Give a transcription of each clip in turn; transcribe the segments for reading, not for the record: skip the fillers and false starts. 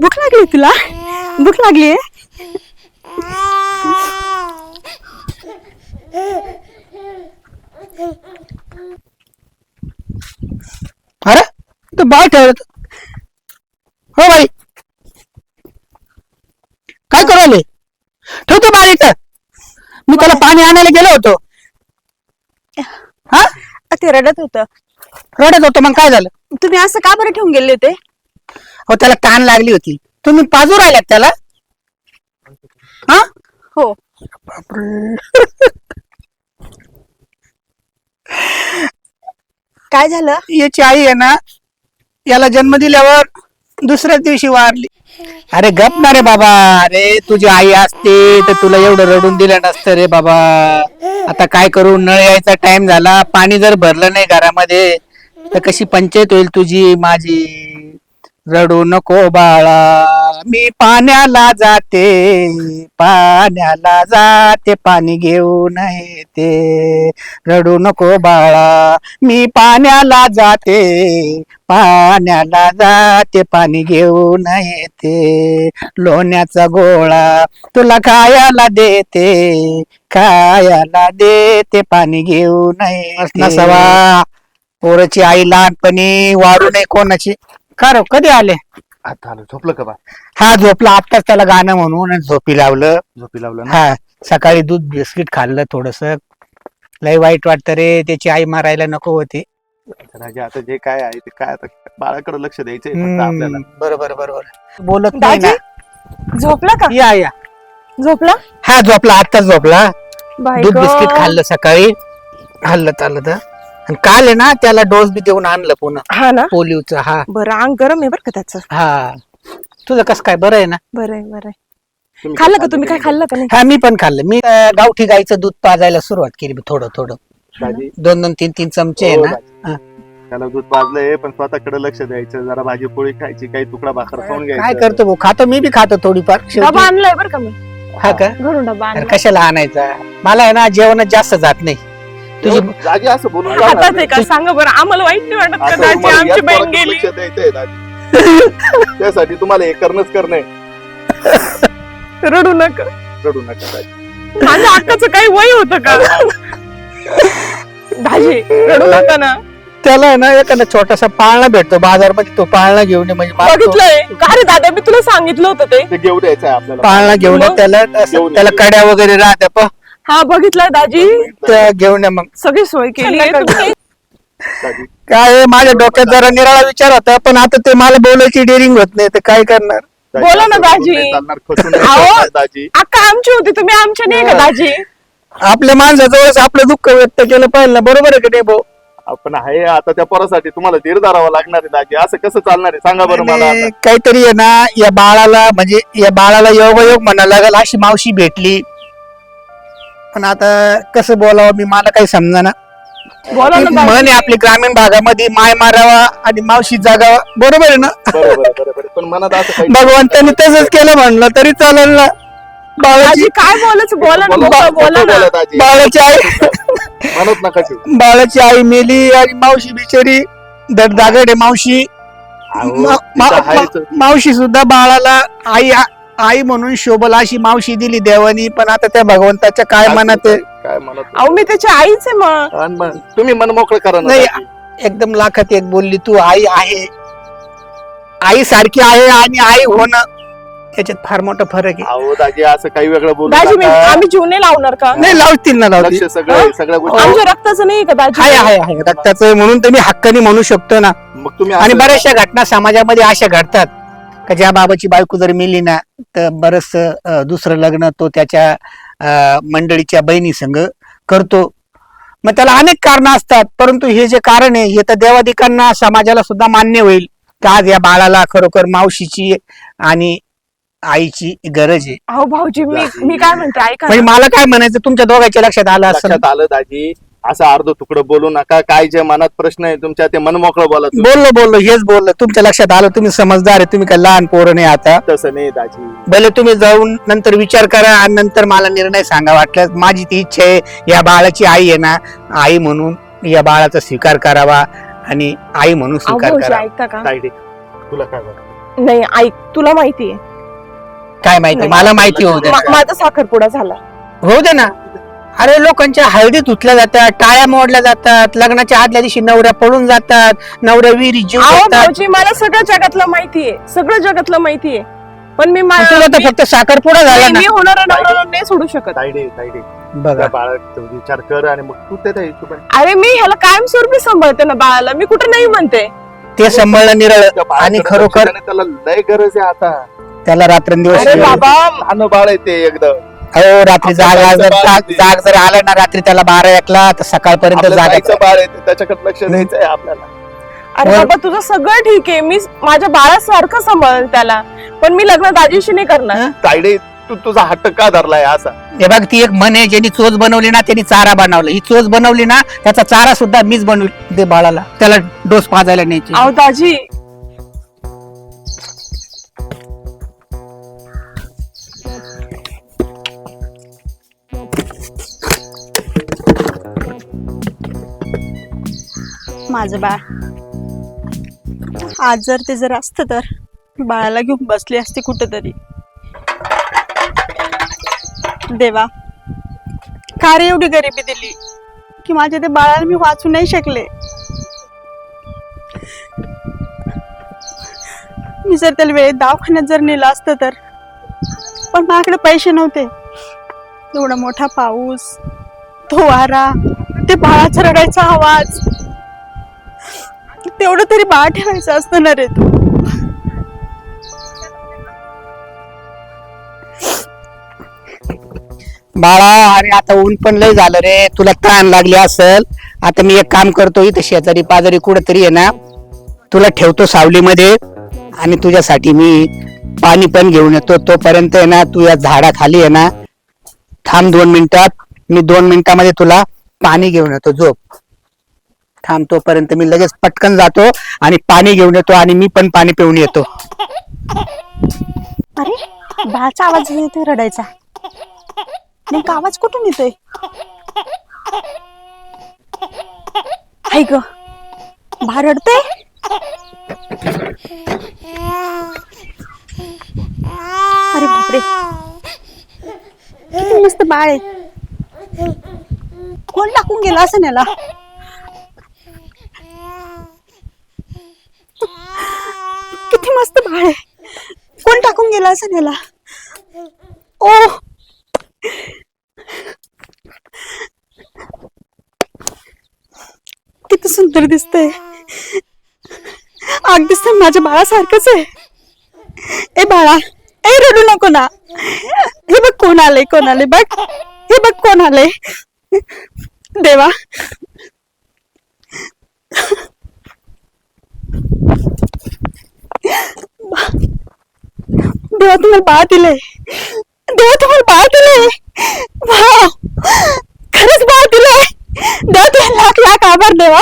भूक लागली तुला? भूक लागली? अरे तू बाळ ठेवत हो बाई, काय करू आले? ठेवतो बाळ इथं. मी त्याला पाणी आणायला गेलो होतो. हा, ते रडत होत. रडत होतो, मग काय झालं? तुम्ही असं का बरं ठेवून गेले होते? हो, त्याला तहान लागली होती. तुम्ही पाजू राहिल्यात त्याला? हा, हो. बापरे. काय झालं? याची आई आहे ना, याला जन्म दिल्यावर दुसऱ्याच दिवशी वारली. अरे गप ना रे बाबा. अरे तुझी आई असते तर तुला एवढं रडून दिलं नसतं रे बाबा. आता काय करू, नळ यायचा टाइम झाला, पाणी जर भरलं नाही घरामध्ये तर कशी पंचायत होईल तुझी माझी. रडू नको बाळा, मी पाण्याला जाते, पाण्याला जाते, पाणी घेऊन येते. रडू नको बाळा, मी पाण्याला जाते, पाण्याला जाते, पाणी घेऊन येते. लोण्याचा गोळा तुला खायला देते, खायला देते, पाणी घेऊन येते. नसावा पोराची आई लहानपणी वारू नये कोणाची. खरं कधी आले? आता आलो. झोपलं का बा? हा झोपला आत्ताच. त्याला गाणं म्हणून झोपी लावलं. झोपी लावलं ना? हा, सकाळी दूध बिस्किट खाल्लं थोडस. लय वाईट वाटतं रे, त्याची आई मारायला नको होती. राजा आता जे काय आहे ते काय, आता बाळाकडे लक्ष द्यायचंय फक्त आपल्याला. बरोबर बरोबर. बोलत नाही ना. झोपला का? या या. झोपला? हा झोपला, आत्ताच झोपला. बाई दूध गं. बिस्किट खाल्लं सकाळी. हल्लं चाललं तर. आणि काल आहे ना त्याला डोस बी देऊन आणलं पुन्हा हा ना. पोलिओचा. हा बरं, अंग गरम आहे बरं का त्याचं. हा. तुझं कसं काय? बरं आहे ना? बरं आहे, बरं आहे. तुम्ही खाल्लं काय का तुम्ही? काय खाल्लं का नाही? हा, मी पण खाल्लं. मी गावठी गाईचं दूध पाजायला सुरुवात केली थोडं थोडं. दाजी, 2-2, 3-3 चमचे आहे हो, ना. दाजी. हा. त्याला दूध पाजलंय पण स्वतःकडे लक्ष द्यायचं. जरा भाजी पोळी खायची, काही तुकडा भाकर खाऊन काय घ्यायचं. करतो भाऊ? खातो, मी बी खातो थोडीफार. डबा शेवटी- आणलाय बरं का मी. हा का? घरून डबा अरे आणला. कशाला आणायचा? मला आहे ना जेवणच जास्त जात नाही. तुझी दाजी असं बोलून हातात आहे का? सांगा बरं, आम्हाला वाईट नाही वाटत का? दाजी आमची बहीण गेली. लक्ष द्यायचंय दाजी. त्यासाठी तुम्हाला हे करणंच करणं. रडू नका. रडू नका दाजी. माझ्या अक्काचं काही वय होतं का? दाजी रडू नका ना. त्याला आहे ना एखादा छोटासा पाळणा भेटतो बाजारमध्ये, तो पाळणा घेऊन ये. म्हणजे मला तो बघितलंय का रे दादा? मी तुला सांगितलं होतं ते. ते घेऊन यायचं आहे आपल्याला. पाळणा घेऊन ये. मग? त्याला घेऊन त्याला ये. कड्या वगैरे राहत्या प हा बघितलंय दाजी. त्या घेऊन ये. मग सगळी सोय केली आहे तुम्ही. दाजी, काय आहे, माझ्या डोक्यात जरा निराळा विचार होता, पण आता ते मला बोलायची डेअरिंग होत नाही, तर काय करणार? दाजी, बोला ना असं दाजी. बोलून नाही चालणार, खचून नाही अहो. चालणार दाजी. अक्का आमची होती, तुम्ही आमच्या नाही का दाजी? आपल्या माणसाजवळच आपलं दुःख व्यक्त केलं पाहिजे ना. बरोबर आहे का नाही भाऊ? आपण आहे आता त्या पोरासाठी तुम्हाला धीर धरावा लागणार आहे दाजी. असं कसं चालणार आहे सांगा बरं मला आणि आता. काहीतरी आहे ना, या बाळाला म्हणजे या बाळाला योगायोग म्हणायला लागेल. अशी मावशी भेटली, पण आता कसं बोलावं मी, मला काही समजना. बोला ना दाजी. म्हणे आपली ग्रामीण भागामध्ये माय मारावा आणि मावशी जागावा. बरोबर आहे ना? बरोबर आहे, बरोबर आहे. पण मनात असं काही भगवंतानी तसंच केलं म्हणलं तरी चालेल ना. बाळाची दाजी काय बोलायचं? बोला ना, बोला, बोला ना. बोला दाजी. बाळाची आई म्हणत नका ठेवू. बाळाची आई मेली आणि मावशी बिचारी दगड आहे मावशी. अहो, मा- मा- तिथं आहेच. मा- मावशी सुद्धा बाळाला आई आई म्हणून शोभल अशी मावशी दिली देवानी. पण आता त्या भगवंताच्या काय मनात आहे. काय म्हणत अहो मी त्याची आईच आहे मग. आणि मग तुम्ही मन मोकळं करा ना नाही. दाजी. एकदम लाखात एक बोलली तू. आई आहे, आई सारखी आहे, आणि आई होणं याच्यात फार मोठा फरक आहे. अहो दाजी असं काही वेगळं बोलू दाजी नका. आम्ही जीव नाही लावणार का? नाही लावतील ना, लावतील. लक्ष सगळं सगळ्या गोष्टी. आमच्या रक्ताचं नाही का दाजी? आहे आहे आहे रक्ताचं आहे, म्हणून तर मी हक्काने म्हणू शकतो ना. मग तुम्ही आणि असं- बऱ्याचशा घटना समाजामध्ये अशा घडतात का ज्या बाबाची बायको जर मिली ना, तर बरस दुसरं लग्न तो त्याच्या मंडळीच्या बहिणी संग करतो. मग त्याला अनेक कारण असतात, परंतु हे जे कारण आहे हे तर देवादिकांना समाजाला सुद्धा मान्य होईल की आज या बाळाला खरोखर मावशीची आणि आईची गरज आहे. अहो भाऊजी मी काय म्हणते ऐका म्हणजे ना. मला काय म्हणायचं, तुमच्या दोघांच्या लक्षात आलं असं. लक्षात आलं दाजी. असं अर्ध तुकडं बोलू नका. काय जे मनात प्रश्न आहे तुमच्या ते मन मोकळं बोला तुम्ही. बोललो हेच बोललो. तुमच्या लक्षात आलं, तुम्ही समजदार आहे, तुम्ही काय लहान पोरं नाही आता. तसं नाही दाजी. भले तुम्ही जाऊन नंतर विचार करा आणि नंतर मला निर्णय सांगा. वाटल्यास माझी ती इच्छा आहे, या बाळाची आई आहे ना, आई म्हणून या बाळाचा स्वीकार करावा आणि आई म्हणून अहो स्वीकार भाऊजी करावा. ऐकता का? तायडे, तुला काय वाटतं? नाही ऐक, तुला माहितीये काय माहिती? नाही. मला माहिती होऊ दे. माझा साखरपुडा झाला. होऊ दे ना. अरे लोकांच्या हळदी धुतल्या जातात, टाळ्या मोडल्या जातात, लग्नाच्या आदल्या दिवशी नवऱ्या पळून जातात, नवऱ्या विहिरी जीव अहो देतात. भाऊजी, मला सगळं जगातलं माहितीये, सगळं जगातलं माहितीये, पण मी तुला तर फक्त साखरपुडा झाला ना. मी होणारा नवरा नाही सोडू शकत. तायडे बघा त्या बाळाचा विचार कर आणि मग तू त्या हिशोबाने अरे मी ह्याला कायमस्वरूपी सांभाळते ना बाळाला, मी कुठं नाही म्हणते. ते सांभाळणं निरळ त्या बाळाकडे आणि लक्ष खरोखर देणं त्याला लय गरज आहे आता. त्याला रात्रंदिवस अरे बाबा, लहान बाळ आहे ते एकदम. अहो रात्री जाग जर आलं ना, रात्री त्याला 12-1ला तर सकाळपर्यंत आपल्या जागायचं. ताईचं बाळ आहे ते, त्याच्याकडे लक्ष द्यायचं आहे आपल्याला. अरे बाबा तुझं सगळं ठीक आहे, मी माझ्या बाळासारखं सांभाळेल त्याला, पण मी लग्न दाजीशी नाही करणार. तायडे तू तुझा हट्ट का धरलाय असा? हे बघ, ती एक म्हण आहे, ज्यांनी चोच बनवली ना त्यांनी चारा बनवला. ही चोच बनवली ना, त्याचा चारा सुद्धा मीच बनवली दे बाळाला, त्याला डोस पाजायला न्यायची. अहो दाजी, माझं बाळ आज जर ते जर असतं तर बाळाला घेऊन बसली असते कुठंतरी. देवा, का रे एवढी गरिबी दिली की माझ्या ते बाळाला मी वाचू नाही शकले. मी जर त्याला वेळेत दवाखान्यात जर नेलं असतं तर, पण माझ्याकडे पैसे नव्हते. एवढा मोठा पाऊस, तो वारा, ते बाळाचा रडायचा आवाज, तेवढं तरी बाळ ठेवायचं असतं ना रे तू. बाळा, अरे आता ऊन पण लय झालं रे, तुला ताण लागली असल. आता मी एक काम करतो, इथे शेजारी पाजारी कुठेतरी आहे ना, तुला ठेवतो सावलीमध्ये आणि तुझ्यासाठी मी पाणी पण घेऊन येतो. तोपर्यंत आहे ना, तू या झाडाखाली आहे ना थांब 2 मिनिटात. मी 2 मिनिटामध्ये तुला पाणी घेऊन येतो. झोप, थांब. तोपर्यंत मी लगेच पटकन जातो आणि पाणी घेऊन येतो आणि मी पण पाणी पिऊन येतो. अरे बाळाचा आवाज येतोय रडायचा. नेमका आवाज कुठून येतोय? हाय ग, बाळ रडते. अरे बापरे, किती मस्त बाळ आहे. कोण टाकून गेला असं याला? किती मस्त बाळ आहे. कोण टाकून गेला असं याला? ओ, किती सुंदर दिसतंय. अगदीच तर माझ्या बाळासारखंच आहे. ए बाळा, ए रडू नको ना. हे बघ कोण आलंय, कोण आलंय बघ. हे बघ कोण आलंय. देवा, देवा तुम्हाला बाळ दिलंय. देवा तुम्हाला बाळ दिलंय. वाव, खरंच बाळ दिलंय. देवा तुला लाख लाख आभार देवा.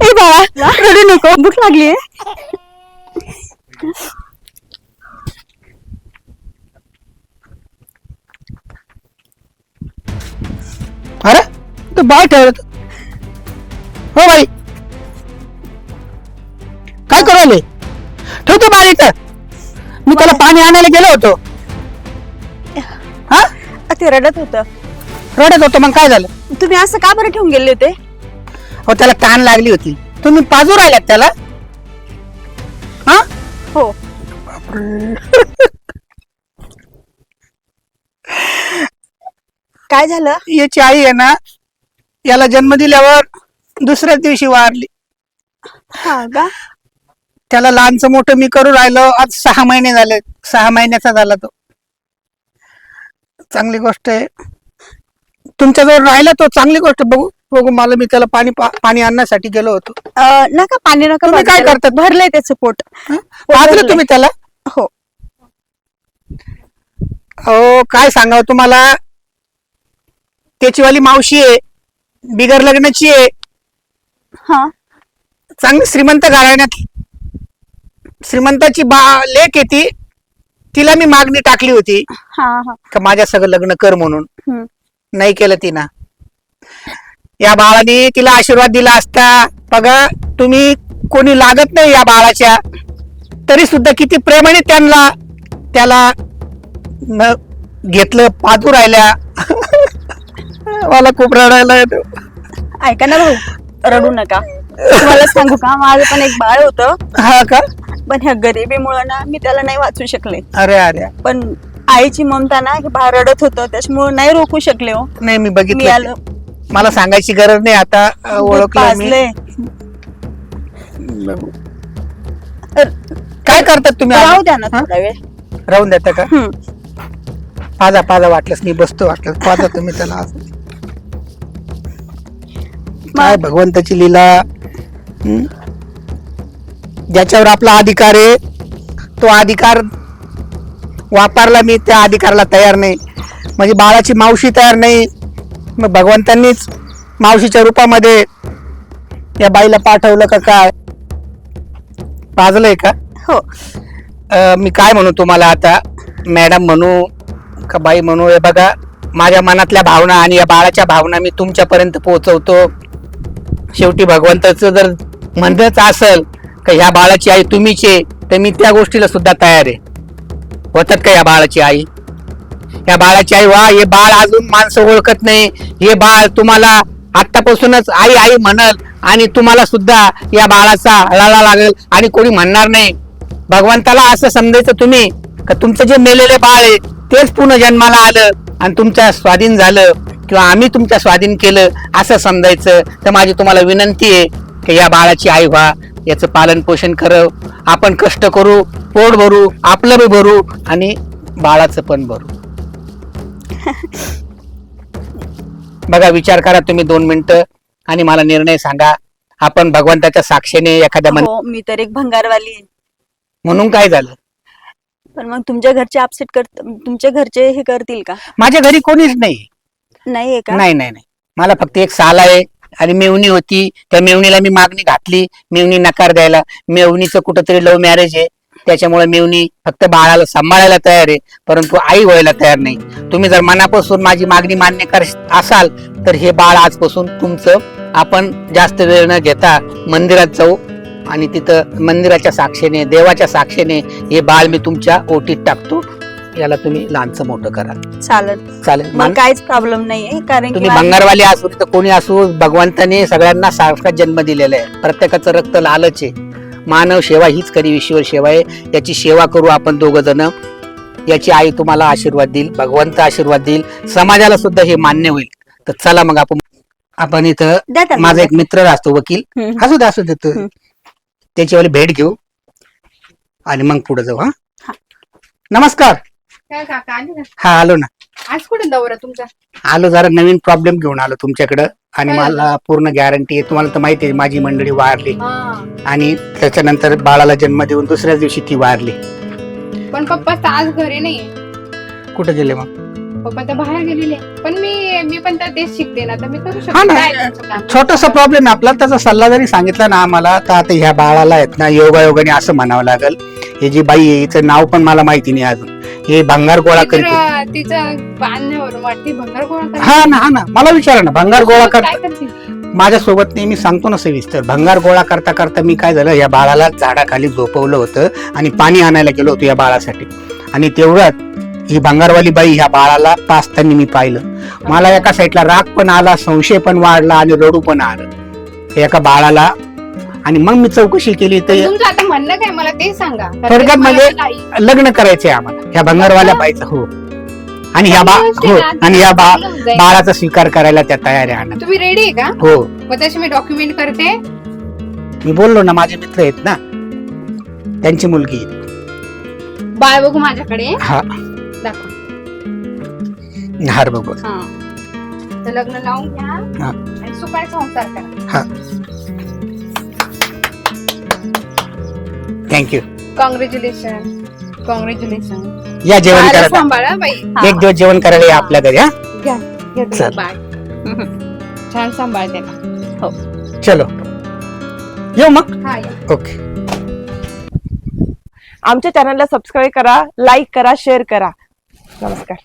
ए बाळा रडू नको, भूक लागलीये. अरे तू बाळ ठेवत हो बाई, काय करू राहिले? ठेवतो बाळ इथं. मी त्याला पाणी आणायला गेलो होतो. हा, ते रडत होतं. रडत होतो, मग काय झालं? तुम्ही असं का बरं ठेवून गेले होते? हो, त्याला ताण लागली होती. तुम्ही पाजू राहिल्यात त्याला? हा, हो. काय झालं? याची आई आहे ना, याला जन्म दिल्यावर दुसऱ्याच दिवशी वारली. हा का? त्याला लहानचं मोठं मी करू राहिलो. आज 6 महिने झाले. 6 महिन्याचा झाला तो. चांगली गोष्ट आहे. तुमच्याजवळ राहिला तो, चांगली गोष्ट. बघू बघू, मला मी त्याला पाणी आणण्यासाठी गेलो होतो. नका पाणी नका. तुम्ही काय करतात? भरलंय त्याचं पोट. पाजलं तुम्ही त्याला? हो. अहो काय सांगावं तुम्हाला, त्याची वाली मावशी आहे, बिगर लग्नाची आहे, हा, चांगली श्रीमंत घराण्यात, श्रीमंताची लेक आहे ती. तिला मी मागणी टाकली होती हा, हा. का माझ्या सगळं लग्न कर म्हणून. हम्म. नाही केलं तिनं. या बाळाने तिला आशीर्वाद दिला असता. बघा तुम्ही, कोणी लागत नाही या बाळाच्या. तरी सुद्धा किती प्रेमाने त्याला न घेतलं, पाजू राहिल्या. मला खूप रडायला येतो. ऐका ना भाऊ, रडू नका. तुम्हाला सांगू का, माझं पण एक बाळ होतं, हा का? पण ह्या गरिबीमुळे ना मी त्याला नाही वाचू शकले. अरे अरे, पण आईची ममता ना, हे बाळ रडत होतं त्याच्यामुळे नाही रोखू शकले हो. नाही मी मी बघितलं. आलो मला सांगायची गरज नाही आता, ओळखलं मी. पाजले. काय करतात तुम्ही? राहू द्या ना हा? थोडा वेळ. राहून देता का? हम्म. पाजा वाटलंच, मी बसतो वाटलं पाजा तुम्ही त्याला असं. काय भगवंताची लीला. हम्म? ज्याच्यावर आपला अधिकार आहे तो अधिकार वापरला मी, त्या अधिकाराला तयार नाही. म्हणजे बाळाची मावशी तयार नाही, मग भगवंतांनीच मावशीच्या रूपामध्ये या बाईला पाठवलं का काय? पाजलंय का? हो. मी काय म्हणू तुम्हाला आता, मॅडम म्हणू का बाई म्हणू? हे बघा, माझ्या मनातल्या भावना आणि या बाळाच्या भावना मी तुमच्यापर्यंत पोहोचवतो. शेवटी भगवंताचं जर म्हणतच असेल का ह्या बाळाची आई तुम्हीच आहे, तर मी त्या गोष्टीला सुद्धा तयार आहे. होतात का या बाळाची आई? या बाळाची आई वा, हे बाळ अजून माणसं ओळखत नाही. हे बाळ तुम्हाला आतापासूनच आई आई म्हणल आणि तुम्हाला सुद्धा या बाळाचा लळा लागेल आणि कोणी म्हणणार नाही. भगवंताला असं समजायचं तुम्ही का तुमचं जे मेलेले बाळ आहे तेच पुन्हा जन्माला आलं आणि तुमच्या स्वाधीन झालं, किंवा आम्ही तुमच्या स्वाधीन केलं असं समजायचं. तर माझी तुम्हाला विनंती आहे की या बाळाची आई व्हा, याचं पालन पोषण करू, आपण कष्ट करू, पोट भरू, आपलं बी भरू आणि बाळाचं पण भरू. बघा, विचार करा तुम्ही 2 मिनिटं आणि मला निर्णय सांगा. आपण भगवंताच्या साक्षीने एखाद्या हो, मी तर एक भंगारवाली आहे. म्हणून काय झालं? पण मग तुमच्या घरचे अपसेट तुमच्या घरचे हे करतील का? माझ्या घरी कोणीच नाही. नाहीये का? नाही नाही नाही, मला फक्त एक साल आहे आणि मेवणी होती. त्या मेवणीला मी मागणी घातली, मेवणी नकार द्यायला. मेवणीचं कुठंतरी लव्ह मॅरेज आहे, त्याच्यामुळे मेवणी फक्त बाळाला सांभाळायला तयार आहे, परंतु आई व्हायला तयार नाही. तुम्ही जर मनापासून माझी मागणी मान्य करत असाल तर हे बाळ आजपासून तुमचं. आपण जास्त वेळ न घेता मंदिरात जाऊ आणि तिथं मंदिराच्या साक्षीने, देवाच्या साक्षीने हे बाळ मी तुमच्या ओटीत टाकतो. याला तुम्ही लहानचं मोठं करा. चालेल. मग काहीच प्रॉब्लेम नाहीये, कारण की तुम्ही भंगारवाले असू तर कोणी असू, भगवंताने सगळ्यांना सारखा जन्म दिलेला आहे. प्रत्येकाचं रक्त लालच आहे. मानव सेवा हीच खरी ईश्वर सेवा आहे. याची सेवा करू आपण 2 जण. याची आई तुम्हाला आशीर्वाद देईल, भगवंत आशीर्वाद देईल, समाजाला सुद्धा हे मान्य होईल. तर चला मग आपण इथं द्या त्यांना. माझा एक मित्र असतो वकील, हम्म. असू देतो, त्याची भेट घेऊ आणि मग पुढे जाऊ. हा, नमस्कार. काय काका आले ना? हा, आलो ना. आज कुठे दौरा तुमचा? आलो, जरा नवीन प्रॉब्लेम घेऊन आलो तुमच्याकडं आणि काय मला पूर्ण गॅरंटी आहे. तुम्हाला तर माहिती आहे माझी मंडळी वारली हा. आणि त्याच्यानंतर बाळाला जन्म देऊन दुसऱ्याच दिवशी ती वारली. पण पप्पा तर आज घरी नाही. कुठे गेले मग? पप्पा तर बाहेर गेलेले. पण मी पण तर तेच शिकते ना, तर मी करू हा शकते. ना. काय तुमचं काम? छोटासा प्रॉब्लेम आपला, त्याचा सल्ला जरी सांगितला ना आम्हाला तर आता ह्या बाळाला आहेत ना योगायोगाने असं म्हणावं लागेल. हे जी बाई आहे हिचं नाव पण मला माहिती नाही अजून. हे भंगार गोळा ती करते. तर तिचं बांधण्यावरून वाटते भंगार गोळा करते. हा ना, मला विचारा ना. भंगार गोळा काय करता करते? माझ्यासोबत नाही, मी सांगतो ना सविस्तर. भंगार गोळा करता करता मी काय झालं, या बाळाला झाडाखाली झोपवलं होतं आणि पाणी आणायला गेलो होतो या बाळासाठी. आणि तेवढ्यात ही भंगारवाली बाई ह्या बाळाला पाचताना मी पाहिलं. मला एका साईडला राग पण आला, संशय पण वाढला आणि रडू पण आलं एका बाळाला. आणि मग मी चौकशी केली तर तुमचं आता म्हणणं काय मला ते सांगा. थोडक्यात म्हणजे मला काही- लग्न करायचंय आम्हाला ह्या भंगारवाल्या बाईचं. हो, आणि ह्या बाळाचा स्वीकार करायला त्या तयार आहे. आनंद. तुम्ही रेडी आहे का? हो, मग तशी मी डॉक्युमेंट करते. मी बोललो ना, माझे मित्र आहेत ना, त्यांची मुलगी आहे. बाळ बघू माझ्याकडे. हा, दाखव. हार बघू. हा, तर लग्न लावून घ्या हा. आणि सुखाने संसार करा. हा, थँक्यू. कॉंग्रॅच्युलेशन. या जेवण बाळाला करायला. सांभाळा बाई. एक दिवस जेवण करायला या आपल्या घरी. हा, घ्या घ्या तुम्ही चल. बाळ. छान सांभाळ त्याला. चलो येऊ मग. हा या. ओके. आमच्या चॅनलला सबस्क्राईब करा, लाईक करा, शेअर करा. नमस्कार.